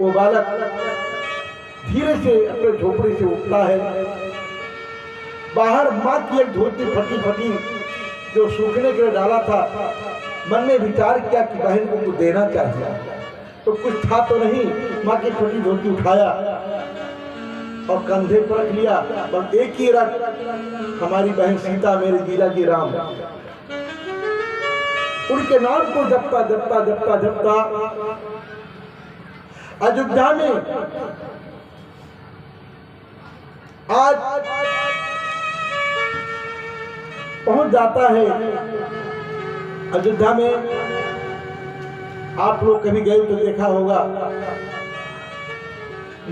वो बालक धीरे से अपने झोपड़ी से उठता है। बाहर माँ की एक धोती फटी फटी जो सूखने के लिए डाला था, मन में विचार किया कि बहन को कुछ देना चाहिए, तो कुछ था तो नहीं। माँ की फटी धोती उठाया और कंधे पर रख लिया। बस एक ही रख, हमारी बहन सीता, मेरे जीजा जी राम, उनके नाम को जपता जपता जपता जपता अयोध्या में आज पहुंच जाता है। अयोध्या में आप लोग कभी गए तो देखा होगा,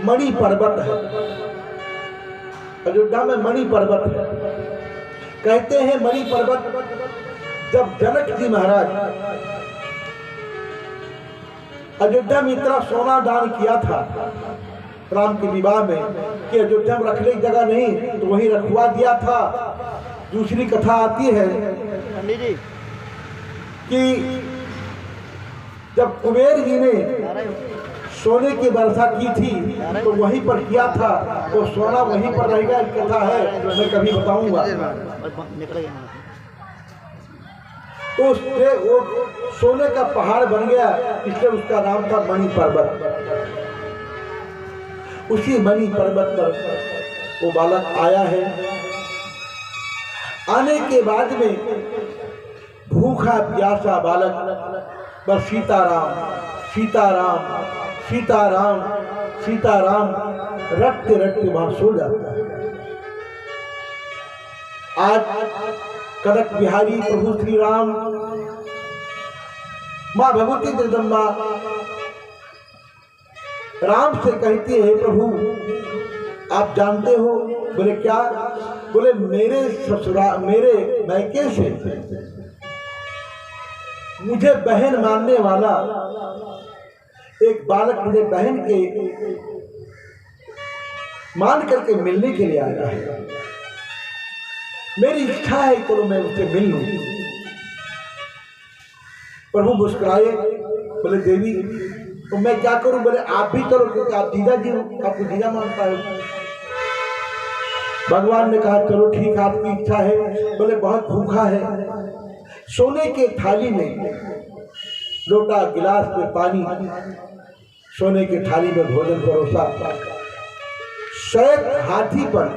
मणि पर्वत है। अयोध्या में मणि पर्वत है। कहते हैं मणि पर्वत जब जनक जी महाराज अयोध्या में इतना सोना दान किया था राम के विवाह में कि अयोध्या में रखने की जगह नहीं तो वहीं रखवा दिया था। दूसरी कथा आती है कि जब कुबेर जी ने सोने की वर्षा की थी तो वहीं पर किया था, वो सोना वहीं पर रहेगा। एक कथा है, मैं कभी बताऊंगा। तो उससे वो सोने का पहाड़ बन गया, इसलिए उसका नाम था मणि पर्वत। उसी मणि पर्वत पर वो बालक आया है। आने के बाद में भूखा प्यासा बालक बस सीताराम सीताराम सीताराम सीताराम रटते रटते वहां सो जाता है। आज कनक बिहारी प्रभु श्री राम, मां भगवती जगदम्बा राम से कहती है, प्रभु आप जानते हो? बोले क्या? बोले मेरे ससुराल, मेरे मैके से मुझे बहन मानने वाला एक बालक मुझे बहन के मान करके मिलने के लिए आया है। मेरी इच्छा है चलो मैं उससे मिल लूं। प्रभु मुस्कुराए, बोले देवी तो मैं क्या करूं? बोले आप भी चलो, क्योंकि आप जीजा जी हो, आपको जीजा मानता है। भगवान ने कहा चलो ठीक, आपकी इच्छा है। बोले बहुत भूखा है। सोने के थाली में लोटा गिलास में पानी, सोने के थाली में भोजन परोसा। श्वेत हाथी पर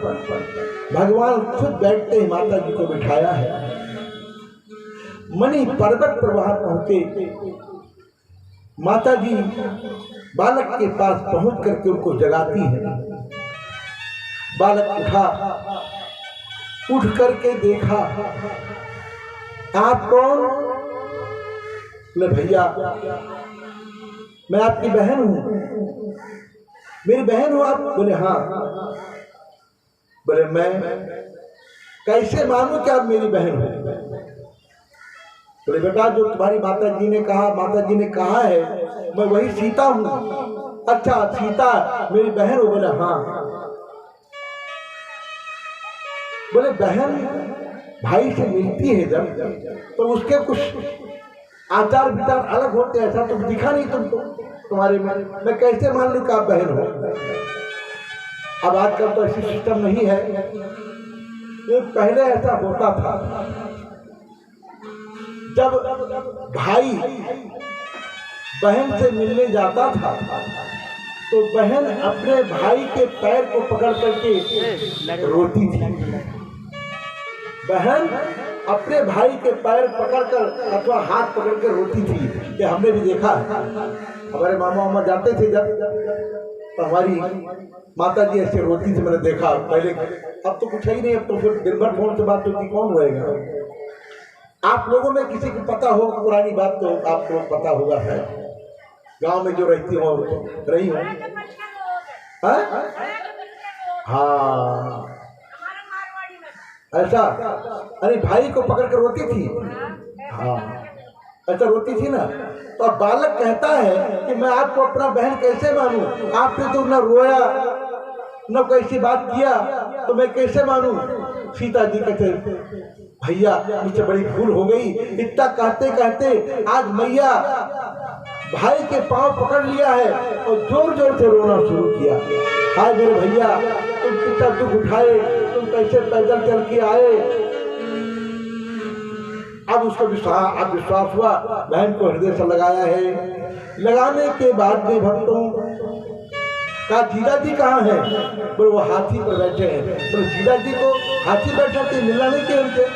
भगवान खुद बैठते माता जी को बिठाया है। मणि पर्वत पर वहां पहुंचे, माता जी बालक के पास पहुंच करके उनको जगाती है। बालक उठा, उठ करके देखा, आप कौन? बोले भैया मैं आपकी बहन हूं। मेरी बहन हो आप? बोले हाँ। बोले मैं कैसे मानूं कि आप मेरी बहन हो? बोले बेटा जो तुम्हारी माता जी ने कहा है मैं वही सीता हूं। अच्छा सीता मेरी बहन हो? बोले हाँ। बोले बहन भाई से मिलती है जब तो उसके कुछ आचार विचार अलग होते हैं, ऐसा तो दिखा नहीं तुमको तुम्हारे में, मैं कैसे मान लूं कि आप बहन हो? अब आजकल तो ऐसी सिस्टम नहीं है, ये पहले ऐसा होता था। जब भाई बहन से मिलने जाता था तो बहन अपने भाई के पैर को पकड़ करके रोती थी। बहन अपने भाई के पैर पकड़कर अथवा हाथ पकड़ कर रोती थी। कि हमने भी देखा है, हमारे मामा मामा जाते थे जब तो हमारी माता जी ऐसे रोती थी, मैंने देखा पहले। अब तो कुछ ही नहीं, अब तो फिर दिन भर फोन से बात होती, कौन रहेगा? आप लोगों में किसी को पता हो पुरानी बात तो आप लोग पता होगा है, गांव में जो रहती हो रही हो। हाँ ऐसा, अरे भाई को पकड़ कर रोती थी। हाँ ऐसा रोती थी ना। तो अब बालक कहता है कि मैं आपको अपना बहन कैसे मानूं? आपने तो न रोया न कैसी बात किया, तो मैं कैसे मानूं? सीता जी कहते भैया मुझसे बड़ी भूल हो गई। इतना कहते कहते आज मैया भाई के पांव पकड़ लिया है और जोर जोर से रोना शुरू किया। हाय मेरे भैया, तुम कितना दुख उठाए, तुम कैसे पैदल चल के आए। अब उसको विश्वास हुआ, बहन को हृदय से लगाया है। लगाने के बाद में भक्तों का जीजा जी कहाँ है? बोले वो हाथी पर बैठे हैं। बोले जीजा जी को हाथी बैठा के मिलना नहीं किया उनसे?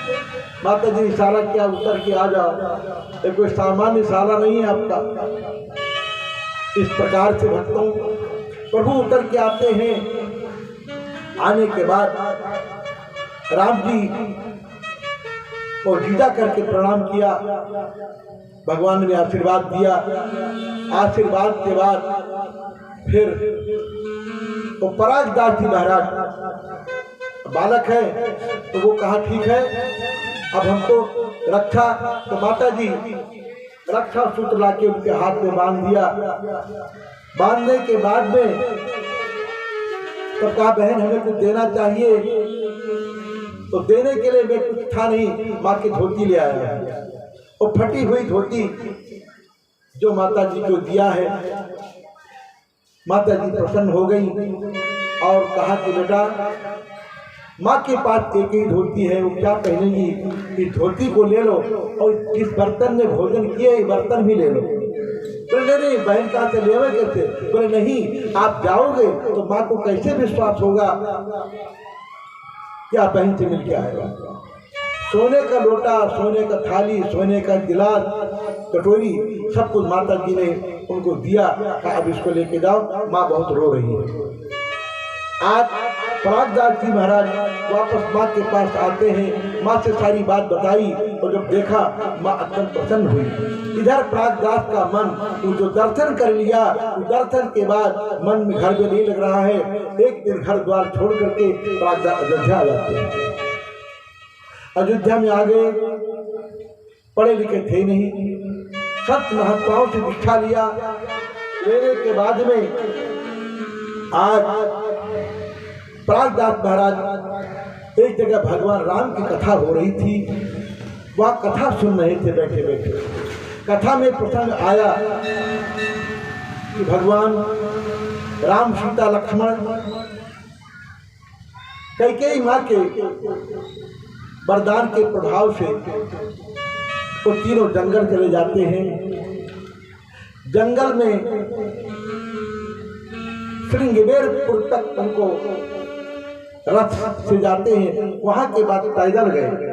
माता जी इशारा किया, उतर के आ जाओ, ये कोई सामान्य इशारा नहीं है आपका। इस प्रकार से भक्तों प्रभु उतर के आते हैं। आने के बाद राम जी को जीजा करके प्रणाम किया, भगवान ने आशीर्वाद दिया। आशीर्वाद के बाद फिर तो परागदास जी महाराज बालक है, तो वो कहा ठीक है अब हमको रक्षा, तो माता जी रक्षा सूत्र लाके उनके हाथ में बांध दिया। बांधने के बाद में तो कहा बहन हमें कुछ देना चाहिए, तो देने के लिए मैं कुछ था नहीं, माँ की धोती ले आया। वो फटी हुई धोती जो माता जी को दिया है, माता जी प्रसन्न हो गई और कहा कि बेटा माँ के पास एक ही धोती है, वो क्या पहनेगी, इस धोती को ले लो और जिस बर्तन में भोजन किए बर्तन भी ले लो। बोले नहीं बहन कहाँ से ले कैसे? बोले नहीं, आप जाओगे तो माँ को कैसे विश्वास होगा क्या बहन से मिल के आएगा। सोने का लोटा, सोने का थाली, सोने का गिलास, कटोरी सब कुछ माता जी ने उनको दिया। अब इसको लेके जाओ, माँ बहुत रो रही है। आज परागदास जी महाराज वापस माँ के पास आते हैं, माँ से सारी बात बताई और जब देखा माँ अत्यंत प्रसन्न हुई। इधर परागदास का मन वो जो दर्शन कर लिया, दर्शन के बाद मन में घर में नहीं लग रहा है। एक दिन घर द्वार छोड़ करके परागदास अयोध्या आ जाते हैं। अयोध्या में आ गए, पढ़े लिखे थे नहीं, संत महात्माओं से दीक्षा लिया। लेने के बाद में आज परागदास महाराज एक जगह भगवान राम की कथा हो रही थी, वह कथा सुन रहे थे बैठे बैठे। कथा में प्रसंग आया कि भगवान राम, सीता, लक्ष्मण कैकेयी माँ के वरदान के प्रभाव से वो तीनों जंगल चले जाते हैं। जंगल में श्रृंगवेरपुर तक उनको रथ से जाते हैं, वहां के बाद पैदल गए।